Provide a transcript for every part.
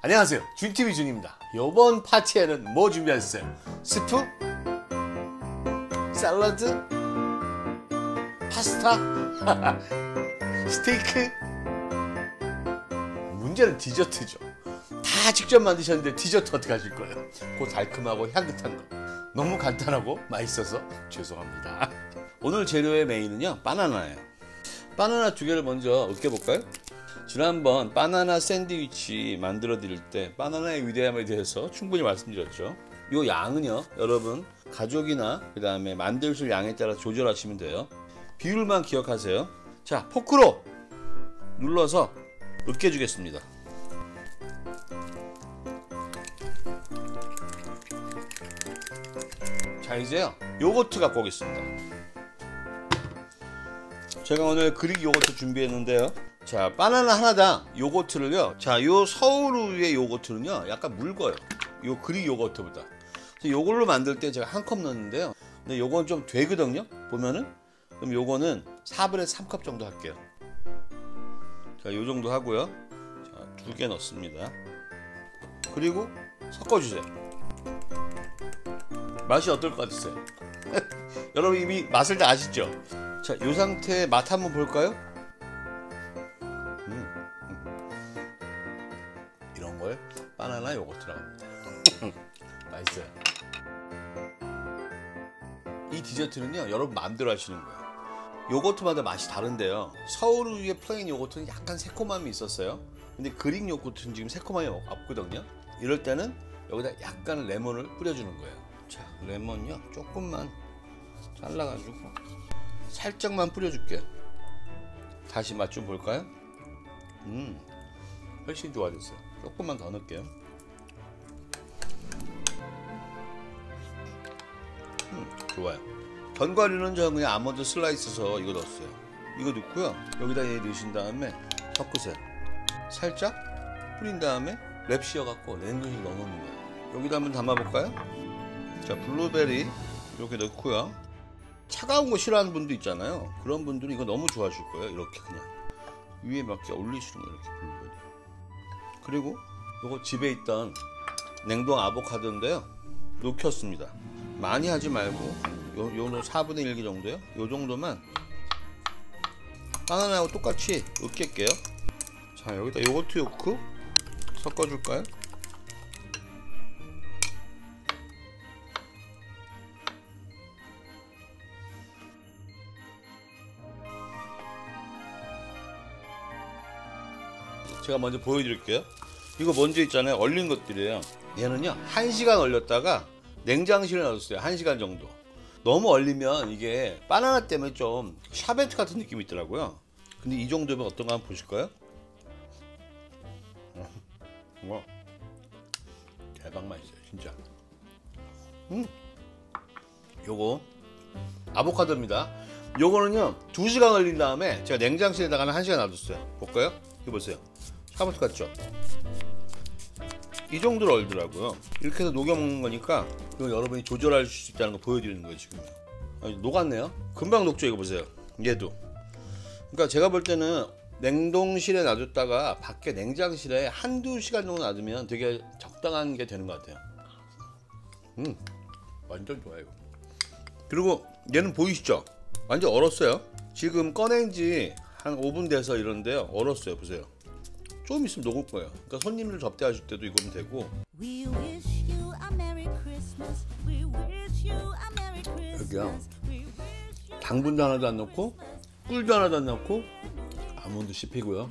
안녕하세요, 준TV 준입니다. 이번 파티에는 뭐 준비하셨어요? 스프? 샐러드? 파스타? 스테이크? 문제는 디저트죠. 다 직접 만드셨는데 디저트 어떻게 하실 거예요? 그 달콤하고 향긋한 거 너무 간단하고 맛있어서 죄송합니다. 오늘 재료의 메인은요, 바나나예요. 바나나 2개를 먼저 으깨볼까요? 지난번 바나나 샌드위치 만들어 드릴 때 바나나의 위대함에 대해서 충분히 말씀드렸죠. 이 양은요, 여러분 가족이나 그 다음에 만드실 양에 따라 조절하시면 돼요. 비율만 기억하세요. 자, 포크로 눌러서 으깨 주겠습니다. 자, 이제요 요거트 갖고 오겠습니다. 제가 오늘 그릭 요거트 준비했는데요. 자, 바나나 하나당 요거트를요, 자, 요 서울우유의 요거트는요 약간 묽어요, 요 그릭 요거트보다. 요걸로 만들 때 제가 1컵 넣었는데요, 근데 요건 좀 되거든요, 보면은. 그럼 요거는 4분의 3컵 정도 할게요. 자, 요 정도 하고요. 자, 2개 넣습니다. 그리고 섞어주세요. 맛이 어떨 것 같으세요? 여러분 이미 맛을 다 아시죠? 자, 요 상태의 맛 한번 볼까요? 이런 걸 바나나 요거트라고 합니다. 맛있어요. 이 디저트는요, 여러분 마음대로 하시는 거예요. 요거트마다 맛이 다른데요, 서울우유의 플레인 요거트는 약간 새콤함이 있었어요. 근데 그릭 요거트는 지금 새콤함이 없거든요. 이럴 때는 여기다 약간 레몬을 뿌려주는 거예요. 자, 레몬요 조금만 잘라가지고 살짝만 뿌려줄게요. 다시 맛 좀 볼까요? 훨씬 좋아졌어요. 조금만 더 넣을게요. 좋아요. 견과류는 저 그냥 아몬드 슬라이스서 이거 넣었어요. 이거 넣고요, 여기다 얘 넣으신 다음에 섞으세요. 살짝 뿌린 다음에 랩 씌워갖고 냉동실에 넣어놓는 거예요. 여기다 한번 담아볼까요? 자, 블루베리 이렇게 넣고요. 차가운 거 싫어하는 분도 있잖아요. 그런 분들은 이거 너무 좋아하실 거예요. 이렇게 그냥 위에 몇 개 올리시는 거예요, 이렇게 블루베리. 그리고 요거 집에 있던 냉동 아보카도인데요, 녹였습니다. 많이 하지 말고 요 4분의 1개 정도요. 요 정도만 바나나하고 똑같이 으깰게요. 자, 여기다 요거트 넣고 섞어줄까요? 제가 먼저 보여드릴게요. 이거 먼저 있잖아요, 얼린 것들이에요. 얘는요 1시간 얼렸다가 냉장실에 놔뒀어요. 1시간 정도. 너무 얼리면 이게 바나나 때문에 좀 샤베트 같은 느낌이 있더라고요. 근데 이 정도면 어떤가 한번 보실까요? 와, 대박 맛있어요 진짜. 요거 아보카도입니다. 요거는요 2시간 얼린 다음에 제가 냉장실에다가 1시간 놔뒀어요. 볼까요? 이거 보세요. 샤베트 같죠? 이 정도로 얼더라고요. 이렇게 해서 녹여 먹는 거니까 이거 여러분이 조절할 수 있다는 거 보여드리는 거예요. 지금 녹았네요. 금방 녹죠. 이거 보세요. 얘도. 그러니까 제가 볼 때는 냉동실에 놔뒀다가 밖에 냉장실에 1~2시간 정도 놔두면 되게 적당한 게 되는 것 같아요. 완전 좋아요. 그리고 얘는 보이시죠? 완전 얼었어요. 지금 꺼낸 지 한 5분 돼서 이러는데요, 얼었어요. 보세요. 좀 있으면 녹을 거예요. 그러니까 손님들 접대하실 때도 이거면 되고. 여기요, 당분도 하나도 안 넣고 꿀도 하나도 안 넣고 아몬드 씹히고요.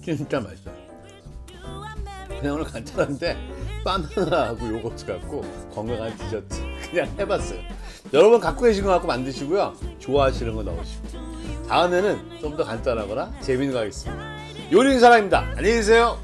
진짜 맛있어요. 그냥 오늘 간단한데 바나나하고 요거트 갖고 건강한 디저트 그냥 해봤어요. 여러분 갖고 계신 거 갖고 만드시고요, 좋아하시는 거 넣으시고. 다음에는 좀 더 간단하거나 재밌는 거 하겠습니다. 요리인 사람입니다. 안녕히 계세요.